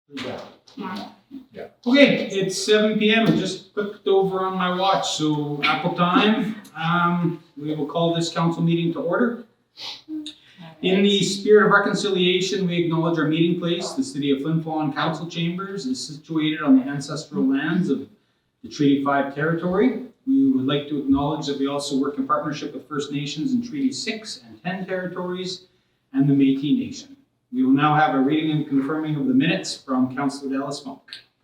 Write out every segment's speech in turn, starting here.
Yeah. Okay, it's 7 p.m. I just clicked over on my watch, so Apple time. We will call this council meeting to order. In the spirit of reconciliation, we acknowledge our meeting place. The city of Flin Flon Council Chambers is situated on the ancestral lands of the Treaty 5 territory. We would like to acknowledge that we also work in partnership with First Nations in Treaty 6 and 10 territories and the Métis Nation. We will now have a reading and confirming of the minutes from Councillor Dallas Funk.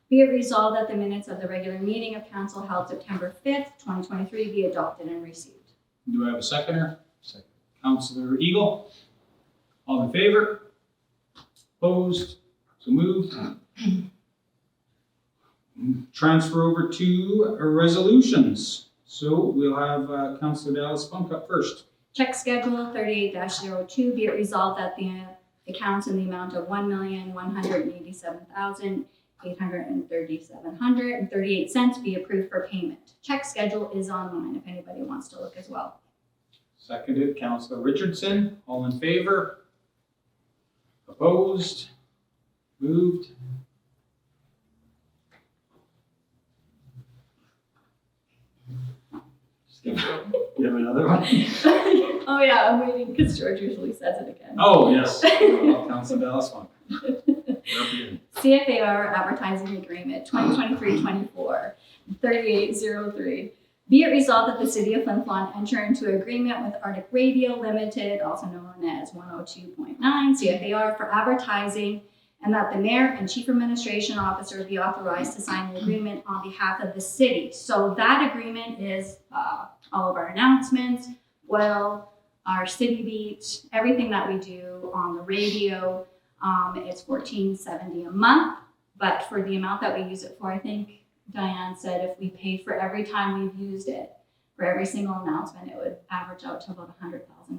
Be it resolved that the minutes of the regular meeting of council held September 5th, 2023 be adopted and received. Do I have a seconder? Second. Councillor Eagle. All in favor? Opposed? So moved. Transfer over to resolutions. So we'll have Councillor Dallas Funk up first. Check schedule 38-02 be it resolved that the accounts in the amount of $1,187,837.38 be approved for payment. Check schedule is online if anybody wants to look as well. Seconded, Councillor Richardson. All in favor? Opposed? Moved. You have another one? Oh yeah, I'm waiting because George usually says it again. Oh, yes. Councillor Dallas Funk. CFAR Advertising Agreement 2023-24, 3803. Be it resolved that the City of Flin Flon enter into agreement with Arctic Radio Limited, also known as 102.9 CFAR, for advertising, and that the Mayor and Chief Administration Officer be authorized to sign the agreement on behalf of the city. So that agreement is all of our announcements, our city beat, everything that we do on the radio. It's $14.70 a month, but for the amount that we use it for, I think Diane said if we paid for every time we've used it, for every single announcement, it would average out to about $100,000 a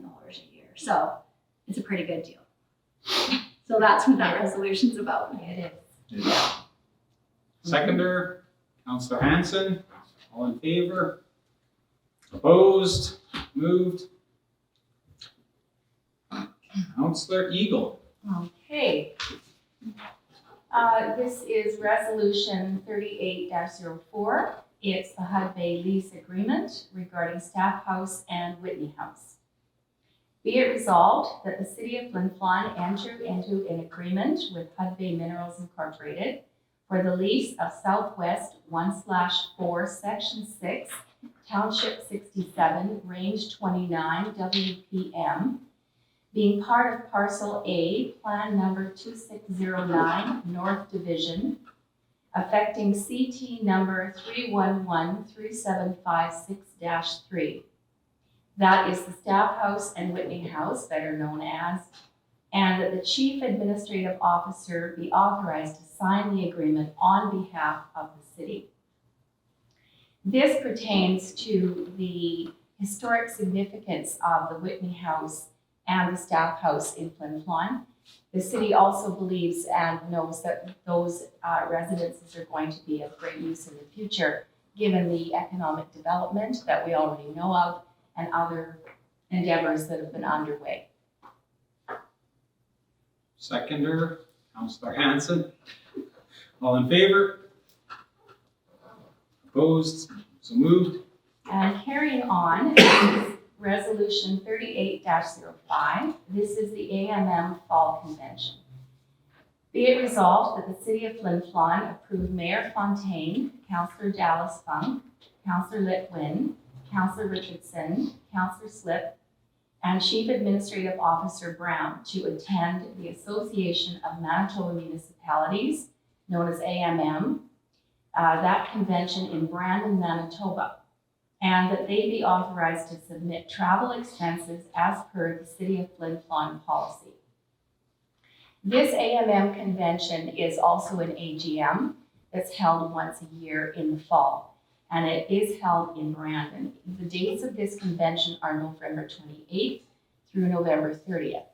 year. So it's a pretty good deal. So that's what that resolution's about. It is. Yeah. Seconder, Councillor Hanson. All in favor? Opposed? Moved. Councillor Eagle. Okay. This is resolution 38-04. It's the Hud Bay lease agreement regarding Staff House and Whitney House. Be it resolved that the City of Flin Flon enter into an agreement with Hud Bay Minerals Incorporated for the lease of Southwest 1/4 Section 6, Township 67, Range 29, WPM, being part of Parcel A, Plan Number 2609, North Division, affecting CT number 3113756-3. That is the Staff House and Whitney House, better known as, and that the Chief Administrative Officer be authorized to sign the agreement on behalf of the city. This pertains to the historic significance of the Whitney House and the Staff House in Flin Flon. The city also believes and knows that those residences are going to be of great use in the future, given the economic development that we already know of and other endeavors that have been underway. Seconder, Councillor Hanson. All in favor? Opposed? So moved. And carrying on, is Resolution 38-05. This is the AMM Fall Convention. Be it resolved that the City of Flin Flon approve Mayor Fontaine, Councillor Dallas Funk, Councillor Litwin, Councillor Richardson, Councillor Slip, and Chief Administrative Officer Brown to attend the Association of Manitoba Municipalities, known as AMM, that convention in Brandon, Manitoba, and that they be authorized to submit travel expenses as per the City of Flin Flon policy. This AMM convention is also an AGM that's held once a year in the fall, and it is held in Brandon. The dates of this convention are November 28th through November 30th.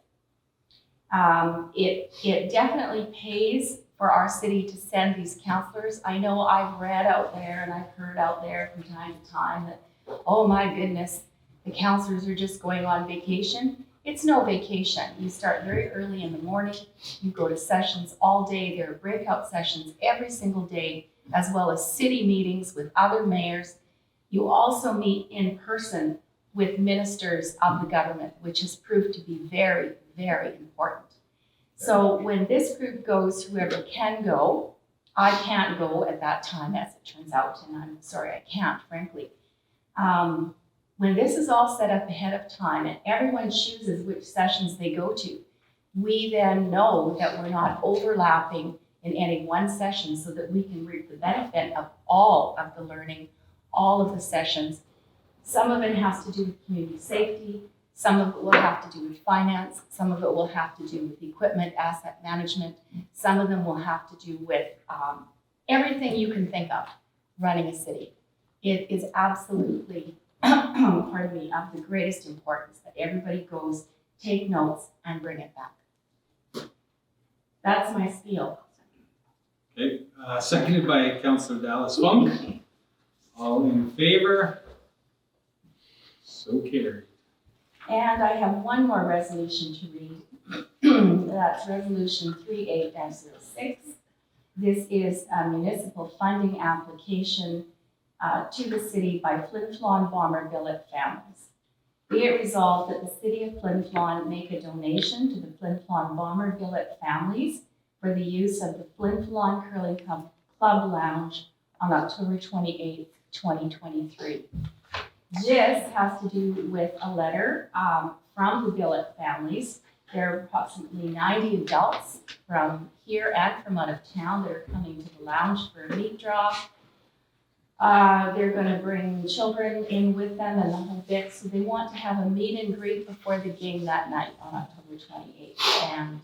It definitely pays for our city to send these counselors. I know I've read out there and I've heard out there from time to time that, oh my goodness, the counselors are just going on vacation. It's no vacation. You start very early in the morning. You go to sessions all day. There are breakout sessions every single day, as well as city meetings with other mayors. You also meet in person with ministers of the government, which has proved to be very, very important. So when this group goes, whoever can go, I can't go at that time, as it turns out, and I'm sorry I can't, frankly. When this is all set up ahead of time and everyone chooses which sessions they go to, we then know that we're not overlapping in any one session so that we can reap the benefit of all of the learning, all of the sessions. Some of it has to do with community safety, some of it will have to do with finance, some of it will have to do with equipment, asset management, some of them will have to do with everything you can think of running a city. It is absolutely, pardon me, of the greatest importance that everybody goes, take notes, and bring it back. That's my spiel. Okay, seconded by Councillor Dallas Funk. All in favor? So carried. And I have one more resolution to read. That's Resolution 38-06. This is a municipal funding application to the city by Flin Flon Bomber Billet families. Be it resolved that the city of Flin Flon make a donation to the Flin Flon Bomber Billet families for the use of the Flin Flon Curling Club Lounge on October 28th, 2023. This has to do with a letter from the Billet families. There are approximately 90 adults from here and from out of town that are coming to the lounge for a meat draw. They're going to bring children in with them and the whole bit. So they want to have a meet and greet before the game that night on October 28th. And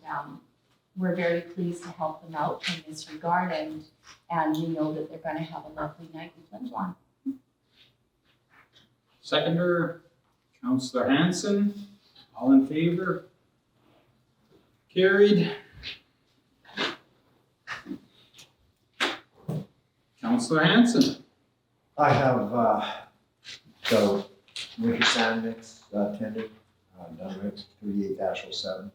we're very pleased to help them out in this regard. And we know that they're going to have a lovely night in Flin Flon. Seconder, Councillor Hanson. All in favor? Carried. Councillor Hanson. I have the winter sand mix tendered, done with 38-07.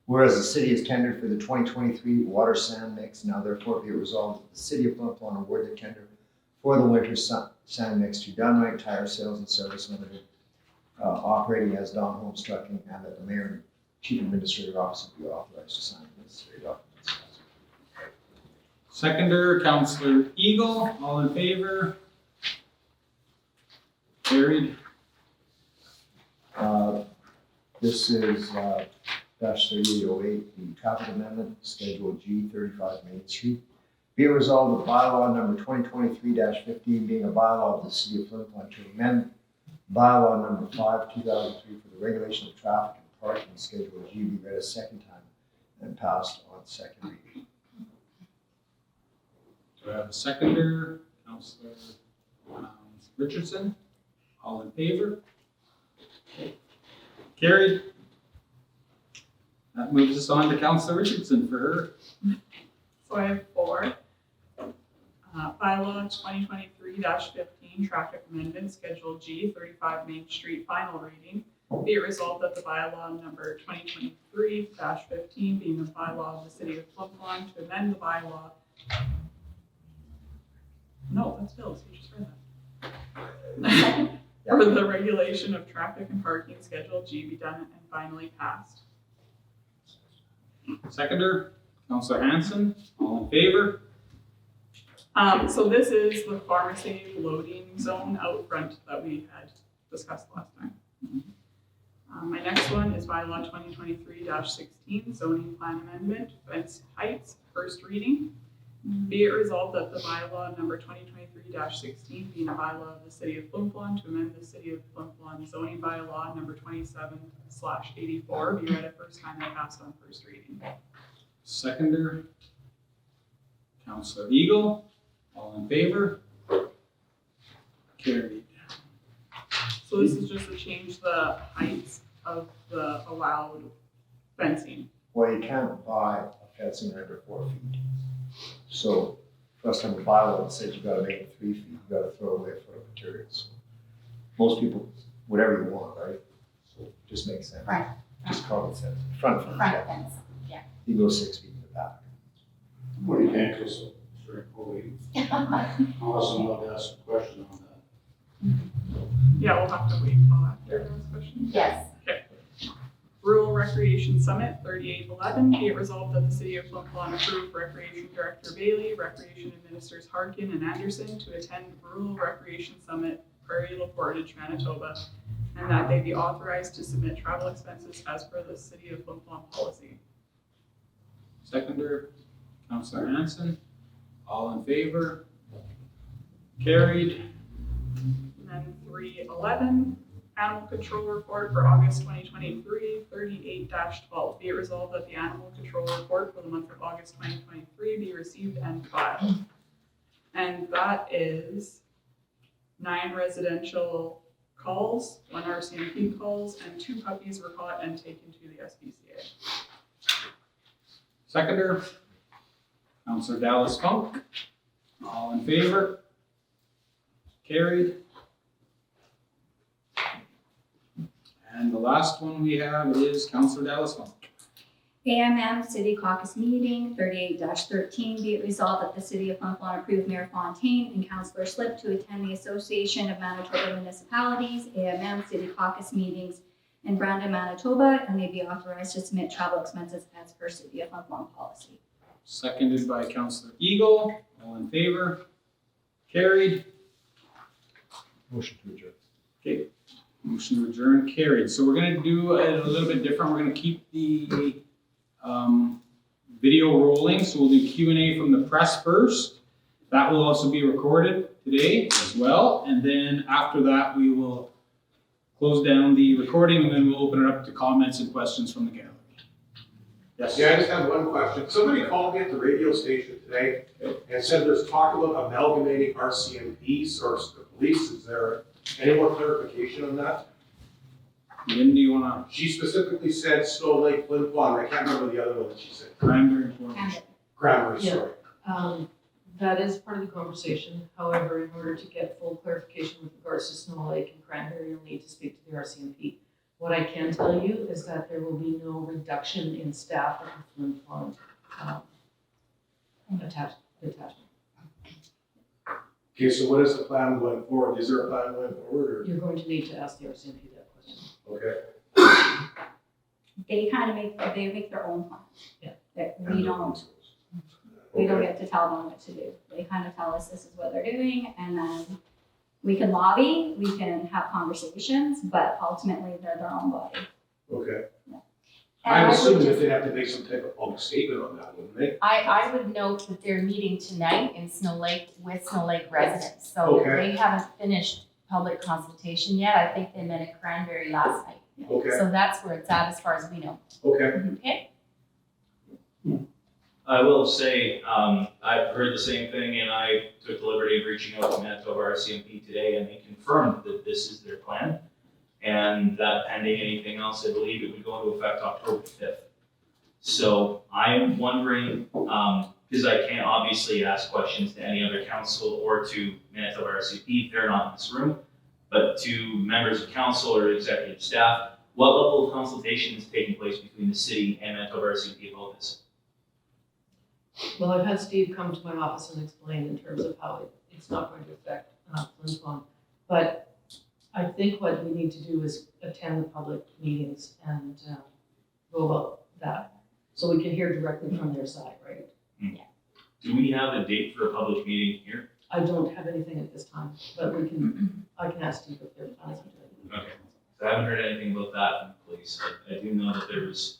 Whereas the city has tendered for the 2023 water sand mix, now therefore be it resolved that the city of Flin Flon award the tender for the winter sand mix to Dunright Tire Sales and Service Limited, operating as Don Holmes Trucking, and that the mayor and chief administrative officer be authorized to sign the necessary documents. Seconder, Councillor Eagle. All in favor? Carried. This is -3808, the traffic amendment, Schedule G, 35 Main Street. Be it resolved that bylaw number 2023-15 being a bylaw of the city of Flin Flon to amend bylaw number 5, 2003 for the regulation of traffic and parking, Schedule G, be read a second time and passed on second reading. Do I have a seconder? Councillor Richardson. All in favor? Carried. That moves us on to Councillor Richardson for her. So I have 4. Bylaw 2023-15, traffic amendment, Schedule G, 35 Main Street, final reading. Be it resolved that the bylaw number 2023-15, being the bylaw of the city of Flin Flon, to amend the bylaw. No, that's Bill's, you just read that. For the regulation of traffic and parking, Schedule G, be done and finally passed. Seconder, Councillor Hanson. All in favor? So this is the pharmacy loading zone out front that we had discussed last time. My next one is bylaw 2023-16, zoning plan amendment, fence heights, first reading. Be it resolved that the bylaw number 2023-16, being a bylaw of the city of Flin Flon, to amend the city of Flin Flon zoning bylaw number 27/84, be read at first time and passed on first reading. Seconder, Councillor Eagle. All in favor? Carried. So this is just to change the heights of the allowed fencing. Well, you can't buy a fencing under 4 feet. So first time the bylaw says you gotta make it 3 feet, you gotta throw away a foot of materials. Most people, whatever you want, right? So it just makes sense. Right. just call it Sept, front fence, front yeah. fence. You go 6 feet in the back. Well, you can't go so straightforward. Unless someone asks a question on that. Yeah, we'll have to wait till after those questions. Yes. Rural Recreation Summit, 3811, be it resolved that the City of Flin Flon approve Recreation Director Bailey, Recreation Administrators Harkin and Anderson to attend Rural Recreation Summit, Prairie La Portage, Manitoba, and that they be authorized to submit travel expenses as per the City of Flin Flon policy. Seconder, Councillor Hanson. All in favor? Carried. And then 311, Animal Control Report for August 2023, 38-12. Be it resolved that the Animal Control Report for the month of August 2023 be received and filed. And that is 9 residential calls, 1 RCMP calls, and 2 puppies were caught and taken to the SPCA. Seconder, Councillor Dallas Funk. All in favor? Carried. And the last one we have is Councillor Dallas Funk. AMM City Caucus Meeting, 38-13, be it resolved that the City of Flin Flon approve Mayor Fontaine and Councillor Slip to attend the Association of Manitoba Municipalities, AMM City Caucus Meetings in Brandon, Manitoba, and they be authorized to submit travel expenses as per City of Flin Flon policy. Seconded by Councillor Eagle. All in favor? Carried. Motion to adjourn. Okay, motion to adjourn, carried. So we're gonna do it a little bit different. We're gonna keep the video rolling. So we'll do Q&A from the press first. That will also be recorded today as well. And then after that, we will close down the recording and then we'll open it up to comments and questions from the gallery. Yes? Yeah, I just have one question. Somebody called me at the radio station today and said there's talk about amalgamating RCMPs or the police. Is there any more clarification on that? Lynn, do you wanna? She specifically said Snow Lake, Flin Flon. I can't remember the other one that she said. Cranberry information. Cranberry, Yeah. sorry. That is part of the conversation. However, in order to get full clarification with regards to Snow Lake and Cranberry, you'll need to speak to the RCMP. What I can tell you is that there will be no reduction in staff at the Flin Flon detachment. Okay, so what is the plan going forward? Is there a plan going forward You're going to need to ask the RCMP that question. or? Okay. They kind of make their own plan. Yeah. That we don't get to tell them what to do. They kind of tell us this is what they're doing, and then we can lobby, we can have conversations, but ultimately they're their own body. Okay. Yeah. I'm And assuming that they'd have to make some type of public statement on that, wouldn't they? I would note that they're meeting tonight in Snow Lake with Snow Lake residents. So Okay. they haven't finished public consultation yet. I think they met at Cranberry last night. Okay, So that's where it's at as far as we know. okay. Okay? I will say, I've heard the same thing, and I took the liberty of reaching out to Manitoba RCMP today, and they confirmed that this is their plan, and that pending anything else, I believe it would go into effect October 5th. So I am wondering, because I can't obviously ask questions to any other council or to Manitoba RCMP, they're not in this room, but to members of council or executive staff, what level of consultation is taking place between the city and Manitoba RCMP about this? Well, I've had Steve come to my office and explain in terms of how it's not going to affect Flin Flon. But I think what we need to do is attend the public meetings and go about that. So we can hear directly from their side, right? Do we have a date for a public meeting here? I don't have anything at this time, but I can ask Steve if they're planning on doing it. Okay. So I haven't heard anything about that from the police. I do know that there was,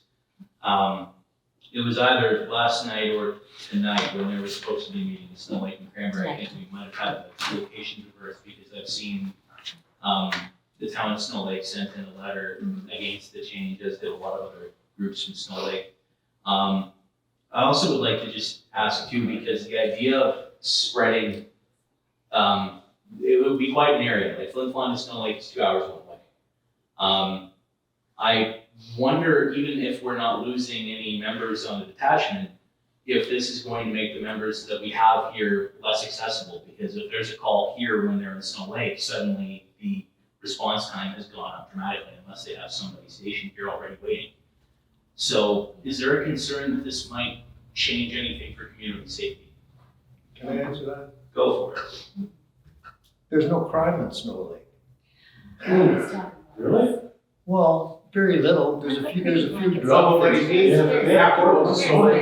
it was either last night or tonight when they were supposed to be meeting in Snow Lake and Cranberry. I think we might have had the location reversed because I've seen the town of Snow Lake sent in a letter against the change, as did a lot of other groups from Snow Lake. I also would like to just ask too, because the idea of spreading, it would be quite an area. Like Flin Flon to Snow Lake is 2 hours one way. I wonder, even if we're not losing any members on the detachment, if this is going to make the members that we have here less accessible, because if there's a call here when they're in Snow Lake, suddenly the response time has gone up dramatically unless they have somebody stationed here already waiting. So is there a concern that this might change anything for community safety? Can I answer that? Go for it. There's no crime in Snow Lake. Really? Well, very little. There's a few Oh, drug what do you mean? Yeah,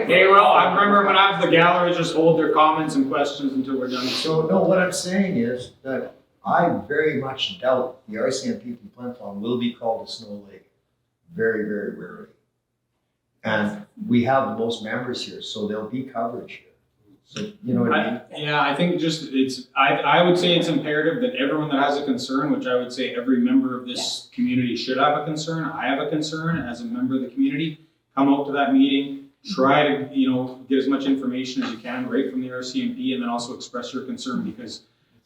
Hey, well, I remember when I was the gallery, just hold their comments and questions until we're done. So, no, what I'm saying is that I very much doubt the RCMP from Flin Flon will be called to Snow Lake. Very, very rarely. And we have the most members here, so there'll be coverage here. So, you know what I mean? Yeah, I think just I would say it's imperative that everyone that has a concern, which I would say every member of this community should have a concern. I have a concern as a member of the community. Come out to that meeting, try to, get as much information as you can right from the RCMP, and then also express your concern, because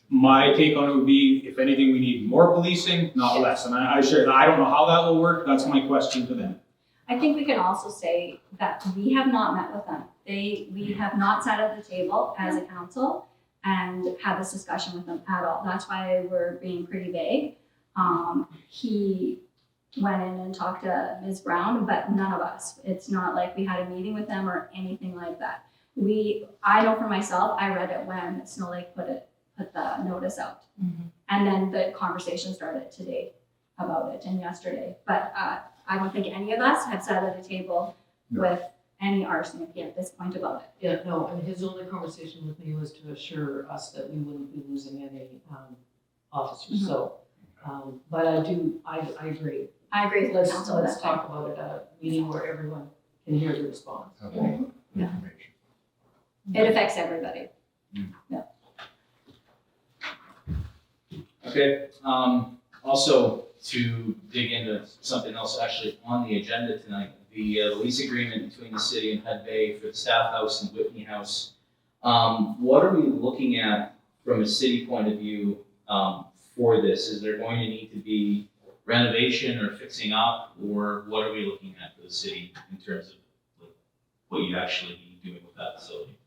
my take on it would be, if anything, we need more policing, not less. And I share that. I don't know how that will work. That's my question to them. I think we can also say that we have not met with them. We have not sat at the table as a council and had this discussion with them at all. That's why we're being pretty vague. He went in and talked to Ms. Brown, but none of us. It's not like we had a meeting with them or anything like that. I know for myself, I read it when Snow Lake put the notice out. And then the conversation started today about it and yesterday. But I don't think any of us have sat at a table with any RCMP at this point about it. Yeah, no, and his only conversation with me was to assure us that we wouldn't be losing any officers, so. But I agree. I agree with the council. Let's talk about it at a meeting where everyone can hear the response. Okay. Yeah. Information. It affects everybody. Okay, also to dig into something else actually on the agenda tonight, the lease agreement between the city and Hud Bay for the Staff House and Whitney House. What are we looking at from a city point of view for this? Is there going to need to be renovation or fixing up, or what are we looking at for the city in terms of what you actually be doing with that facility?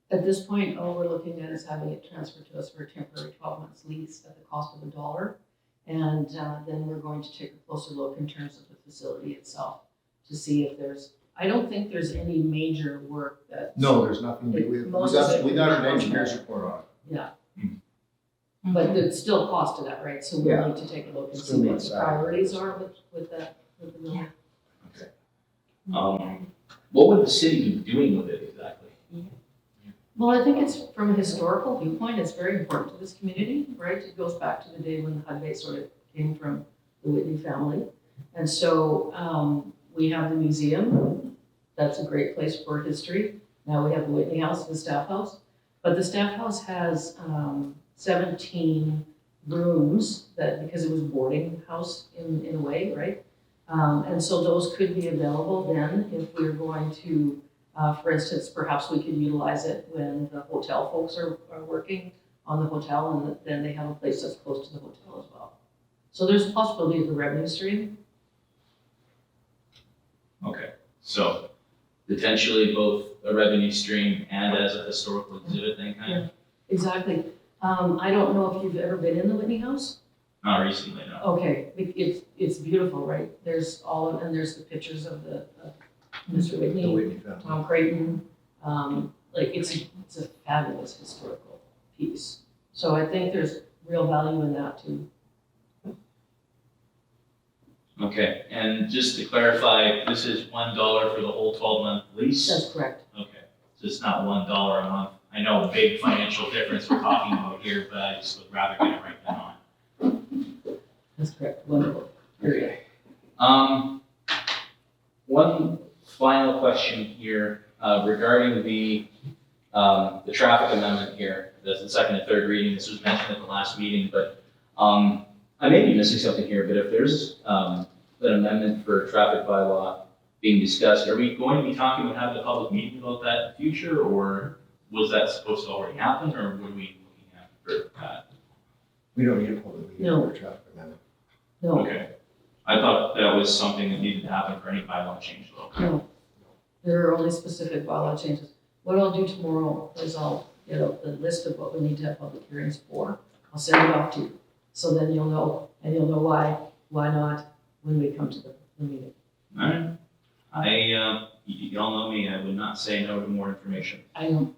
At this point, all we're looking at is having it transferred to us for a temporary 12 months lease at the cost of $1. And then we're going to take a closer look in terms of the facility itself to see if I don't think there's any major work that. No, there's nothing. We got an engineer's report on it. Yeah. But it's still cost to that, right? So we need to take a look and see what the priorities are with the building. What would the city be doing with it exactly? Well, I think it's, from a historical viewpoint, it's very important to this community, right? It goes back to the day when the Hud Bay sort of came from the Whitney family. And so we have the museum. That's a great place for history. Now we have the Whitney House, the Staff House. But the Staff House has 17 rooms because it was a boarding house in a way, right? And so those could be available then if we're going to, for instance, perhaps we could utilize it when the hotel folks are working on the hotel, and then they have a place that's close to the hotel as well. So there's a possibility of a revenue stream. Okay, so potentially both a revenue stream and as a historical exhibit then kind of? Exactly. I don't know if you've ever been in the Whitney House. Not recently, no. Okay, it's beautiful, right? There's and there's the pictures of Mr. Whitney, The Whitney family. Tom Creighton. It's a fabulous historical piece. So I think there's real value in that too. Okay, and just to clarify, this is $1 for the whole 12-month lease? That's correct. Okay, so it's not $1 a month. I know a big financial difference we're talking about here, but I just would rather get it right then on. That's correct. Wonderful. Okay. One final question here regarding the traffic amendment here. That's the second and third reading. This was mentioned at the last meeting, but I may be missing something here. But if there's an amendment for traffic bylaw being discussed, are we going to be talking about having a public meeting about that in the future, or was that supposed to already happen, or what are we looking at for that? We don't need a public meeting No. for a traffic amendment. No, Okay. I thought that was something that needed to happen for any bylaw change though. no. There are only specific bylaw changes. What I'll do tomorrow is I'll get out the list of what we need to have public hearings for. I'll send it off to you. So then you'll know, and you'll know why not, when we come to the meeting. Alright. Y'all know me, I would not say no to more information. I know,